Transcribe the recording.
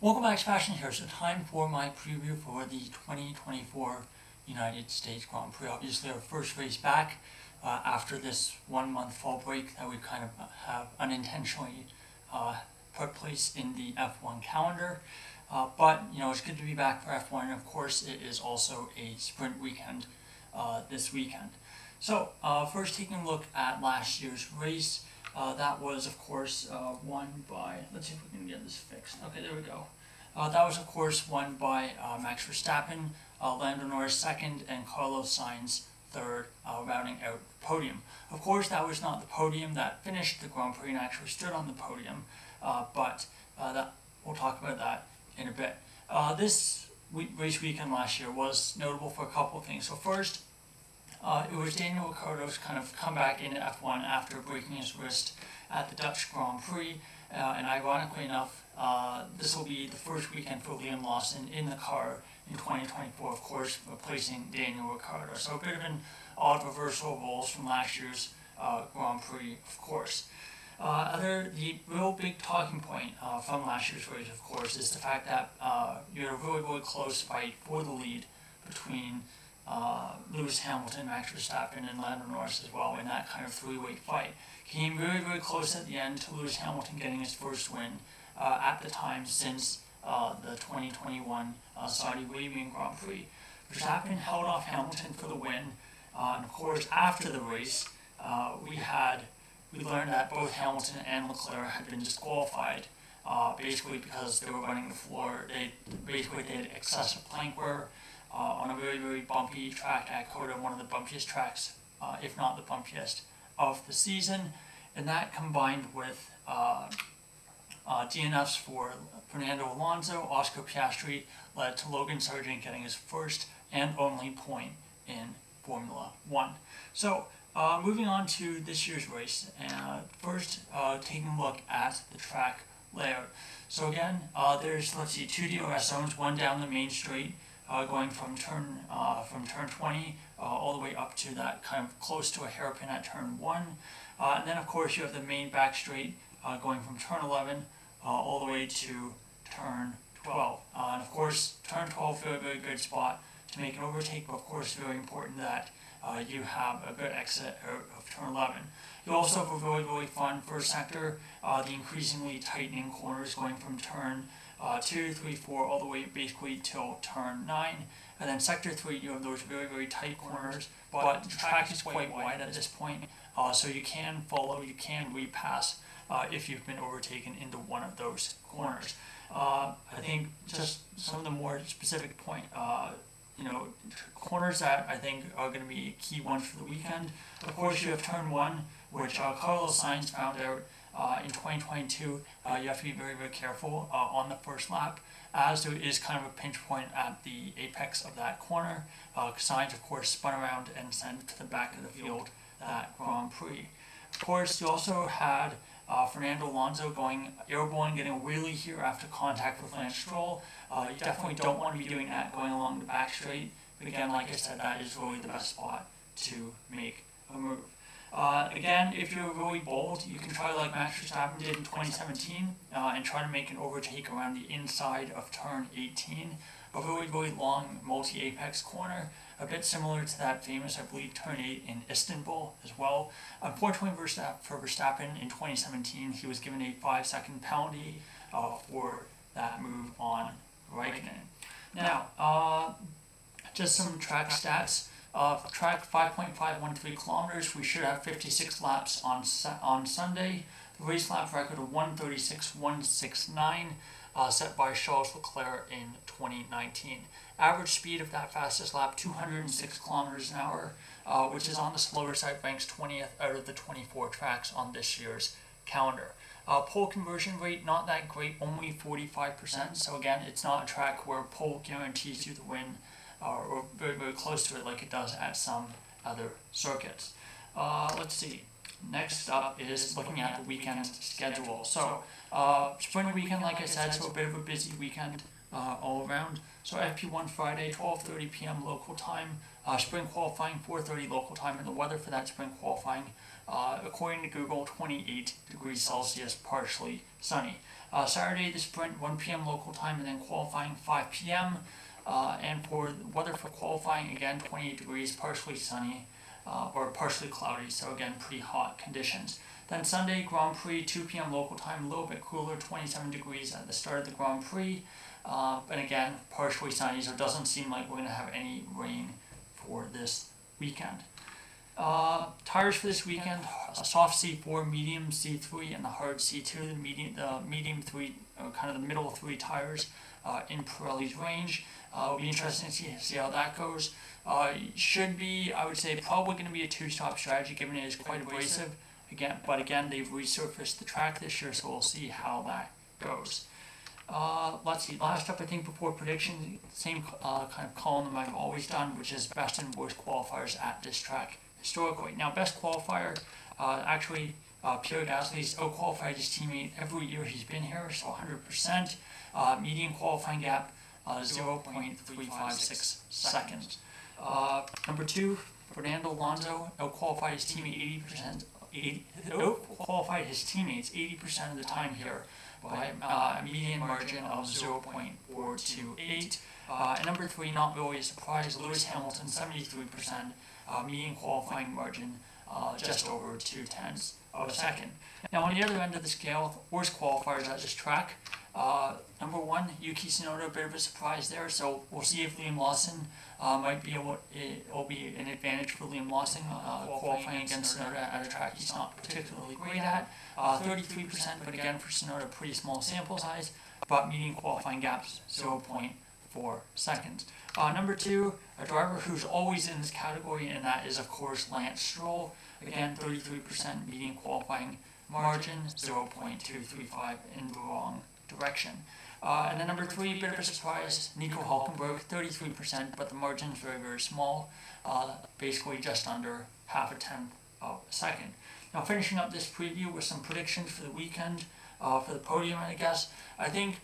Welcome back to Fashion here. So time for my preview for the 2024 United States Grand Prix. Obviously our first race back after this 1 month fall break that we kind of have unintentionally put place in the F1 calendar. But it's good to be back for F1, and of course it is also a sprint weekend this weekend. So first taking a look at last year's race. That was, of course, won by, let's see if we can get this fixed. Okay, there we go. That was, of course, won by Max Verstappen, Lando Norris second, and Carlos Sainz third, rounding out the podium. Of course, that was not the podium that finished the Grand Prix and actually stood on the podium, but we'll talk about that in a bit. This race weekend last year was notable for a couple of things. So first, it was Daniel Ricciardo's kind of comeback into F1 after breaking his wrist at the Dutch Grand Prix, and ironically enough, this will be the first weekend for Liam Lawson in the car in 2024, of course, replacing Daniel Ricciardo. So a bit of an odd reversal of roles from last year's Grand Prix, of course. The real big talking point from last year's race, of course, is the fact that you had a really, really close fight for the lead between Lewis Hamilton, Max Verstappen, and Lando Norris as well in that kind of three-way fight. Came very, very close at the end to Lewis Hamilton getting his first win at the time since the 2021 Saudi Arabian Grand Prix. Verstappen held off Hamilton for the win, and of course after the race we learned that both Hamilton and Leclerc had been disqualified basically because they were running the floor. They had excessive plank wear on a very, very bumpy track at Coda, one of the bumpiest tracks, if not the bumpiest, of the season. And that combined with DNFs for Fernando Alonso, Oscar Piastri, led to Logan Sargent getting his first and only point in Formula 1. So moving on to this year's race, first taking a look at the track layout. So again, there's, two DRS zones, one down the main straight, going from turn 20 all the way up to that kind of close to a hairpin at turn 1. And then of course you have the main back straight going from turn 11 all the way to turn 12. And of course turn 12, very, very good spot to make an overtake, but of course very important that you have a good exit of turn 11. You also have a really, really fun first sector, the increasingly tightening corners going from turn 2, 3, 4, all the way basically till turn 9. And then sector 3, you have those very, very tight corners, but the track is quite wide at this point, so you can follow, you can repass if you've been overtaken into one of those corners. I think just some of the more specific corners that I think are going to be key ones for the weekend. Of course, you have turn 1, which Carlos Sainz found out in 2022. You have to be very, very careful on the first lap, as there is kind of a pinch point at the apex of that corner. Sainz, of course, spun around and sent to the back of the field that Grand Prix. Of course, you also had Fernando Alonso going airborne, getting a wheelie here after contact with Lance Stroll. You definitely don't want to be doing that going along the back straight, but again, like I said, that is really the best spot to make a move. Again, if you're really bold, you can try like Max Verstappen did in 2017 and try to make an overtake around the inside of turn 18, a really, really long multi-apex corner, a bit similar to that famous, I believe, turn 8 in Istanbul as well. Unfortunately for Verstappen in 2017, he was given a 5-second penalty for that move on Raikkonen. Now, just some track stats. Track 5.513 kilometers. We should have 56 laps on Sunday. The race lap record of 1:36.169 set by Charles Leclerc in 2019. Average speed of that fastest lap 206 kilometers an hour, which is on the slower side, ranks 20th out of the 24 tracks on this year's calendar. Pole conversion rate not that great, only 45%. So again, it's not a track where pole guarantees you the win, or very, very close to it like it does at some other circuits. Let's see. Next up is looking at the weekend schedule. So sprint weekend, like I said, so a bit of a busy weekend all around. So FP1 Friday, 12:30 p.m. local time. Sprint qualifying, 4:30 local time, and the weather for that sprint qualifying According to Google, 28 degrees Celsius, partially sunny. Saturday, the sprint 1 p.m. local time, and then qualifying 5 p.m. And for weather for qualifying, again 28 degrees, partially sunny, or partially cloudy, so again pretty hot conditions. Then Sunday, Grand Prix 2 p.m. local time, a little bit cooler, 27 degrees at the start of the Grand Prix, and again partially sunny, so it doesn't seem like we're going to have any rain for this weekend. Tires for this weekend: soft C4, medium C3, and the hard C2. The medium 3, kind of the middle 3 tires in Pirelli's range. It'll be interesting to see how that goes. Should be, I would say, probably going to be a 2-stop strategy, given it is quite abrasive. But again, they've resurfaced the track this year, so we'll see how that goes. Let's see, last up I think before prediction, same kind of column that I've always done, which is best and worst qualifiers at this track historically. Now, best qualifier, actually Pierre Gasly's out-qualified his teammate every year he's been here, so 100%. Median qualifying gap, 0.356 seconds. Number 2, Fernando Alonso out-qualified his teammate 80% of the time here by a median margin of 0.428. And number 3, not really a surprise, Lewis Hamilton, 73%, median qualifying margin just over 0.2 of a second. Now, on the other end of the scale, worst qualifiers at this track. Number 1, Yuki Tsunoda, a bit of a surprise there, so we'll see if Liam Lawson it'll be an advantage for Liam Lawson qualifying against Tsunoda at a track he's not particularly great at. 33%, but again for Tsunoda, pretty small sample size, but median qualifying gaps 0.4 seconds. Number 2, a driver who's always in this category, and that is of course Lance Stroll. Again, 33% median qualifying margin, 0.235 in the wrong direction. And then number 3, bit of a surprise, Nico Hülkenberg, 33%, but the margin is very, very small, basically just under half a tenth of a second. Now, finishing up this preview with some predictions for the weekend, for the podium, I guess, I think